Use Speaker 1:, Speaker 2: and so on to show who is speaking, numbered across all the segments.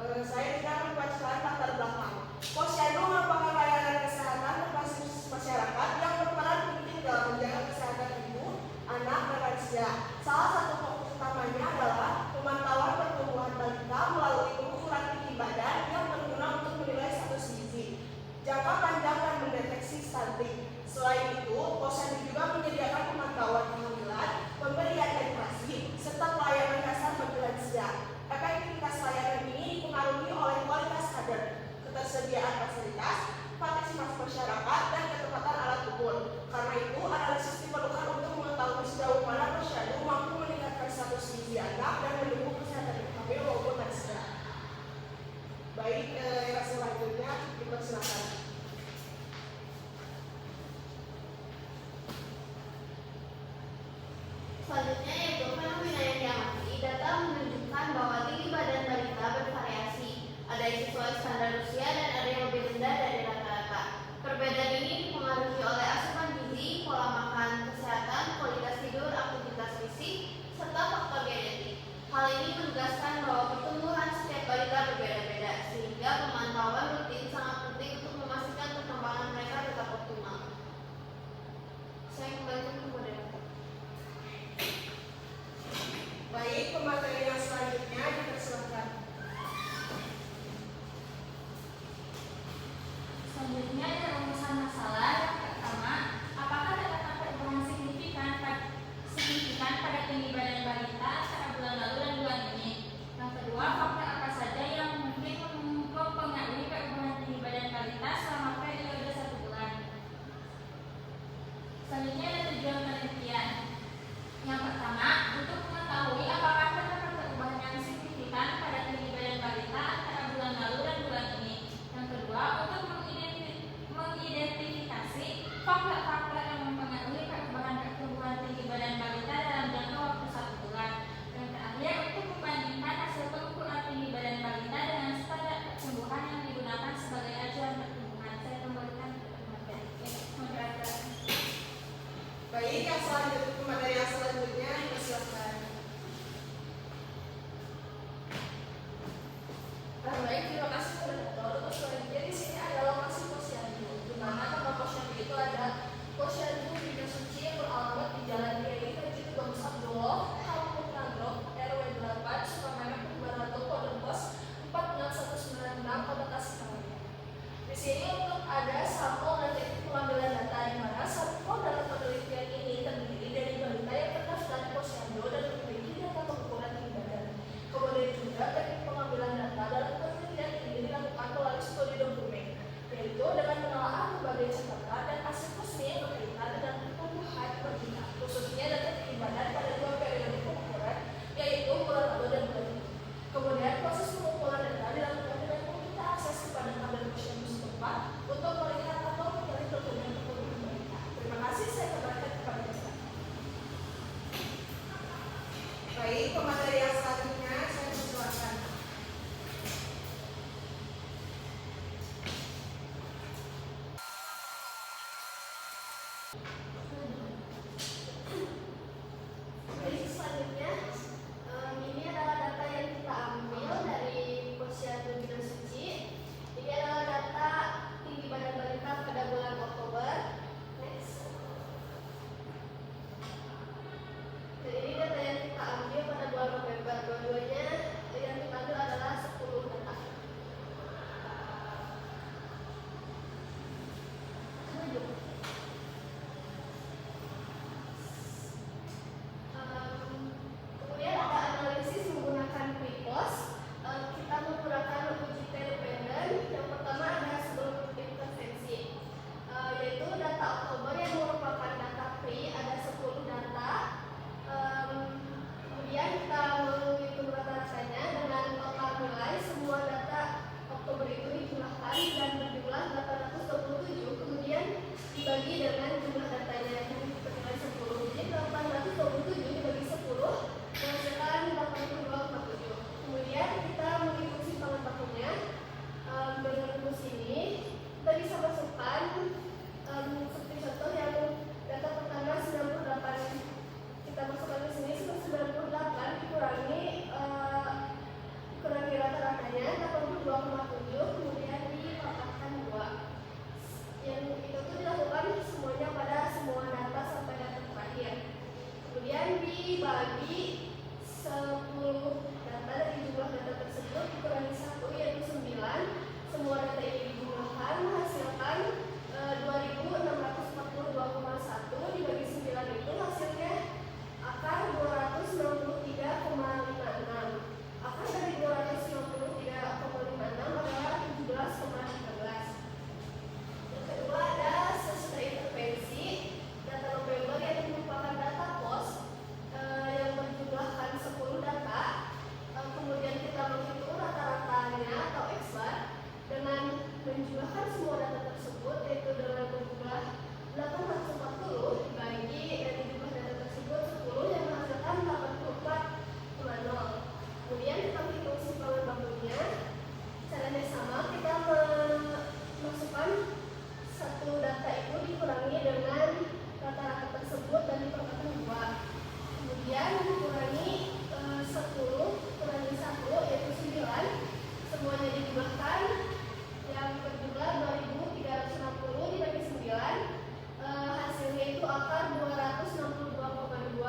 Speaker 1: Saya tidak membacakan latar belakang. Posyandu merupakan layanan kesehatan berbasis masyarakat yang berperan penting dalam menjaga kesehatan ibu, anak, dan lansia. Salah satu fokus utamanya adalah pemantauan pertumbuhan balita melalui pengukuran tinggi badan yang berguna untuk menilai status gizi, jangka panjang, dan mendeteksi stunting. Selain itu, posyandu juga menyediakan pemantauan kehamilan, pemberian edukasi, serta pelayanan dasar bagi lansia. Efektivitas layanan ini dipengaruhi oleh kualitas kader, ketersediaan fasilitas, partisipasi masyarakat, dan ketepatan alat ukur. Karena itu, analisis diperlukan untuk mengetahui sejauh mana posyandu mampu meningkatkan status gizi anak dan mendukung kesehatan ibu hamil maupun lansia. Baik, selanjutnya dipersilakan.
Speaker 2: Selanjutnya yaitu fenomena yang diamati. Data menunjukkan bahwa tinggi badan balita bervariasi. Ada yang sesuai standar usia dan ada yang lebih rendah dari rata-rata. Perbedaan ini dipengaruhi oleh asupan gizi, pola makan, kesehatan, kualitas tidur, aktivitas fisik, serta faktor genetik. Hal ini menegaskan bahwa pertumbuhan setiap balita berbeda-beda, sehingga pemantauan rutin sangat penting untuk memastikan perkembangan mereka tetap optimal. Saya kembali ke moderator.
Speaker 1: Baik, pemateri yang selanjutnya dipersilakan.
Speaker 3: Selanjutnya ada rumusan masalah. Yang pertama, apakah terdapat perubahan signifikan pada tinggi badan balita antara bulan lalu dan bulan ini? Yang kedua, faktor apa saja yang mungkin mempengaruhi perubahan tinggi badan balita selama periode 1 bulan? Selanjutnya ada tujuan penelitian. Yang pertama, untuk mengetahui apakah terdapat perubahan yang signifikan pada tinggi badan balita antara bulan lalu dan bulan ini. Yang kedua, untuk mengidentifikasi
Speaker 1: 62,7 kemudian dipangkatkan 2. Yang itu tuh dilakukan semuanya pada semua data sampai data terakhir. Kemudian dibagi 10 data dari jumlah data tersebut dikurangi 1 yaitu 9. Semua data ini dijumlahkan menghasilkan 2642,1 dibagi 9 itu hasilnya akar 263,56. Akar dari 263,56 adalah 17,13. Yang kedua ada sesudah intervensi data November yang merupakan data pos yang berjumlahkan 10 data. Kemudian kita menghitung rata-ratanya atau X bar dengan menjumlahkan semua data tersebut yaitu dengan berjumlah 840 dibagi dari jumlah data tersebut 10 yang menghasilkan 84,0. Kemudian kita menghitung simpangan bakunya. Caranya sama, kita memasukkan satu data itu dikurangi dengan rata-rata tersebut dan dipangkatkan 2. Kemudian dikurangi 10 kurangi 1 yaitu 9. Semuanya dijumlahkan yang berjumlah 2360 dibagi 9. Hasilnya itu akar 262,2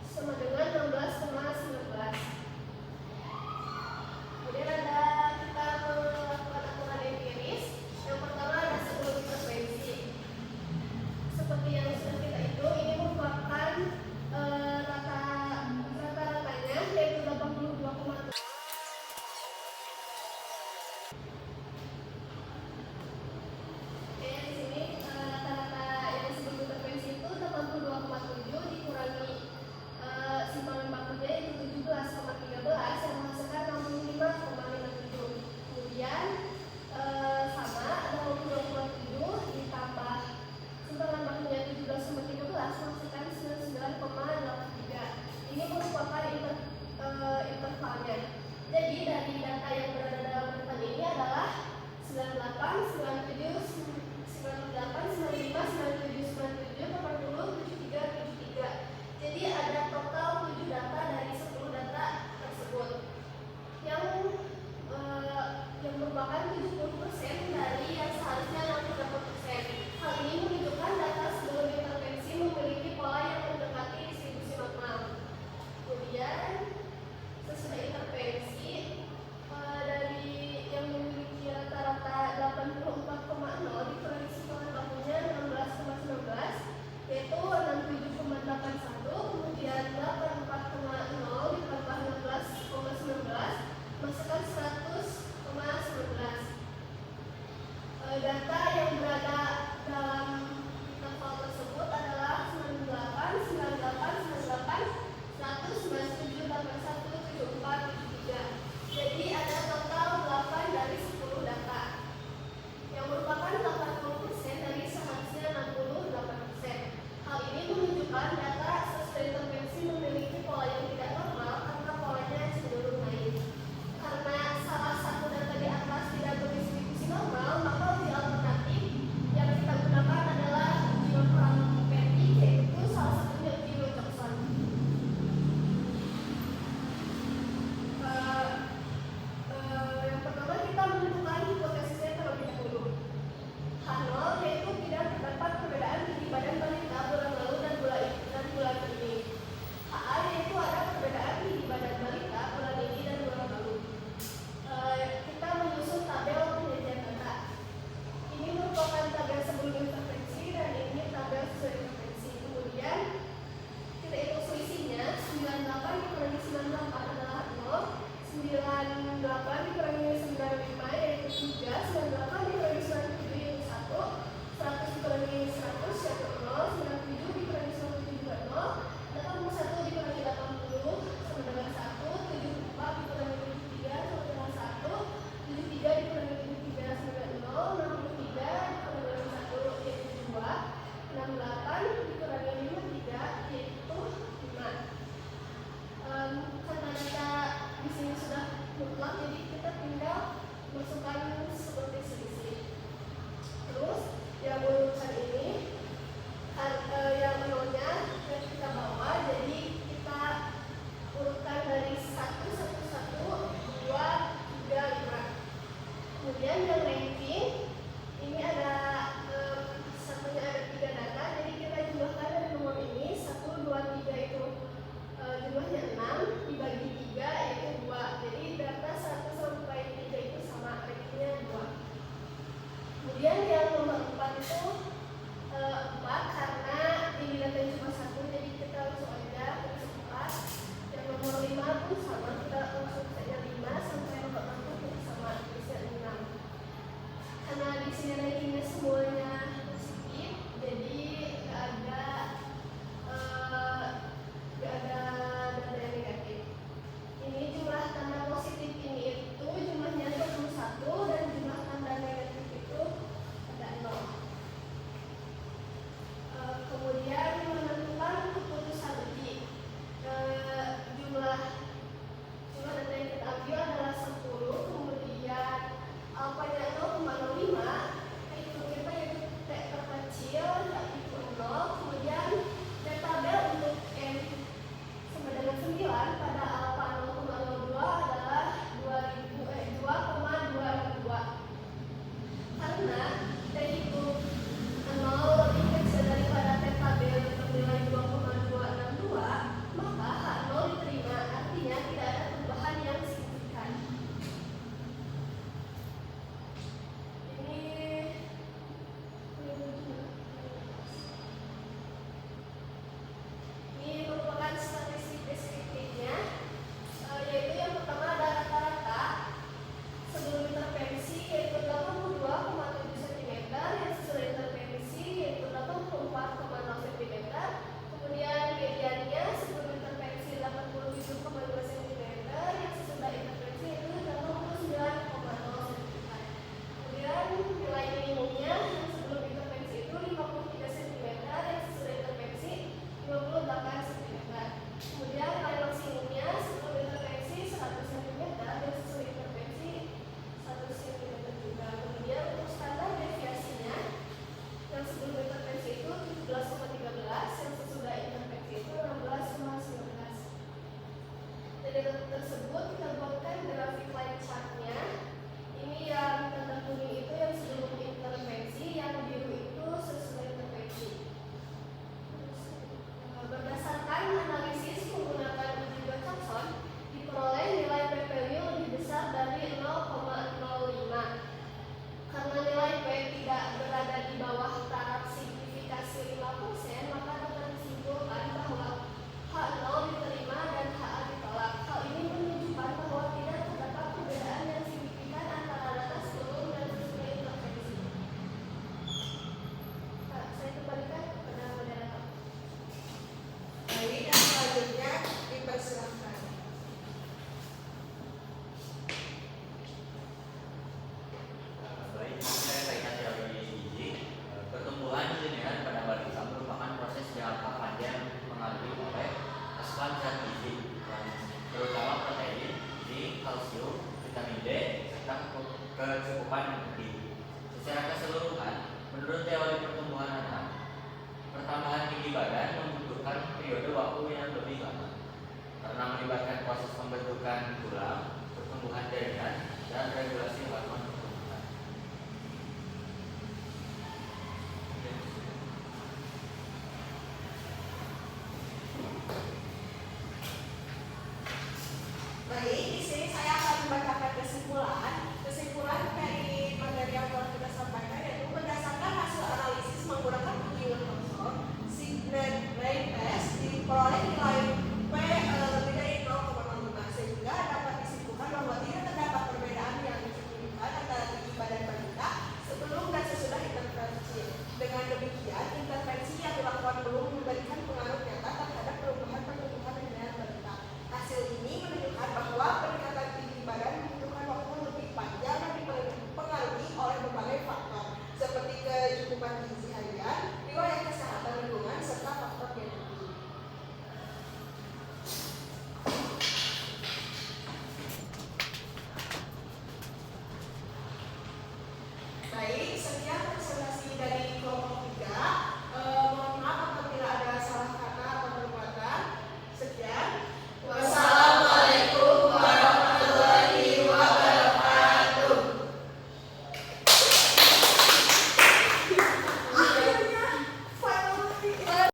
Speaker 1: sama dengan 16,19. Kemudian ada kita melakukan aturan empiris. Yang pertama ada sebelum intervensi. Seperti yang sudah kita hitung, ini merupakan rata-ratanya yaitu 82,7. Di sini rata-rata yang sebelum intervensi itu 82,7 dikurangi simpangan bakunya itu 17,13 yang menghasilkan 65,57. Kemudian sama ada 52,7 ditambah simpangan bakunya 17,13 menghasilkan 99,83. Ini merupakan intervalnya. Jadi dari data yang berada dalam rentan ini adalah 98, 97, 98, 95, 97, 97, 80, 73, 73. Jadi ada total 7 data dari 10 data tersebut yang merupakan 70% dari yang seharusnya 68%. Hal ini menunjukkan data sebelum intervensi memiliki pola yang mendekati distribusi normal. Kemudian sesudah intervensi dari yang memiliki rata-rata 84,0 dikurangi simpangan bakunya 16,19 yaitu 67,81. Kemudian 84,0 ditambah 16,19 masukkan 100,19. Data yang berada dalam interval tersebut adalah 98, 98, 98, 100, 97, 81, 74, 73. Jadi ada total 8 dari 10 data yang merupakan 80% dari seharusnya 68%. Hal ini menunjukkan data sesudah intervensi memiliki pola yang tidak normal karena polanya cenderung naik. Karena salah satu data di atas tidak berdistribusi normal, maka uji alternatif yang kita gunakan adalah uji non-parametrik, yaitu salah satunya uji Wilcoxon. Yang pertama kita menentukan hipotesisnya terlebih dahulu. H0 yaitu tidak terdapat perbedaan tinggi badan balita bulan lalu dan bulan ini. HA yaitu ada perbedaan tinggi badan balita bulan ini dan bulan lalu. Kita menyusun tabel penyajian data. Ini merupakan tabel sebelum intervensi dan ini tabel sesudah intervensi. Kemudian kita hitung selisihnya 98 dikurangi 98 adalah 0. 98 dikurangi 95 yaitu 3, 98 dikurangi 97 yaitu 1, 100 dikurangi 100 yaitu 0, 97 dikurangi 97 juga 0, 81 dikurangi 80 sama dengan 1, 74 dikurangi 73 sama dengan 1, 73 dikurangi 73 sama dengan 0, 63 dikurangi dengan 1 yaitu 2, 68 dikurangi 53 yaitu 5. Karena data di sini sudah mutlak, jadi kita tinggal masukkan seperti selisih.
Speaker 4: kecukupan yang tinggi. Secara keseluruhan, menurut teori pertumbuhan anak, pertambahan tinggi badan membutuhkan periode waktu yang lebih lama karena melibatkan proses pembentukan tulang, pertumbuhan jaringan, dan regulasi hormon pertumbuhan.
Speaker 1: Baik, di sini saya akan membacakan kesimpulan dari materi yang telah kita sampaikan, yaitu berdasarkan hasil analisis menggunakan uji Wilson, Signet Brain Test diperoleh nilai P lebih dari 0,05 sehingga dapat disimpulkan bahwa tidak terdapat perbedaan yang signifikan antara tinggi badan balita sebelum dan sesudah intervensi. Dengan demikian, intervensi yang dilakukan belum memberikan pengaruh nyata terhadap perubahan pertumbuhan dan balita. Hasil ini menunjukkan bahwa peningkatan tinggi badan membutuhkan waktu lebih panjang dan dipengaruhi oleh berbagai faktor seperti kecukupan gizi harian, riwayat kesehatan lingkungan, serta faktor genetik. Baik,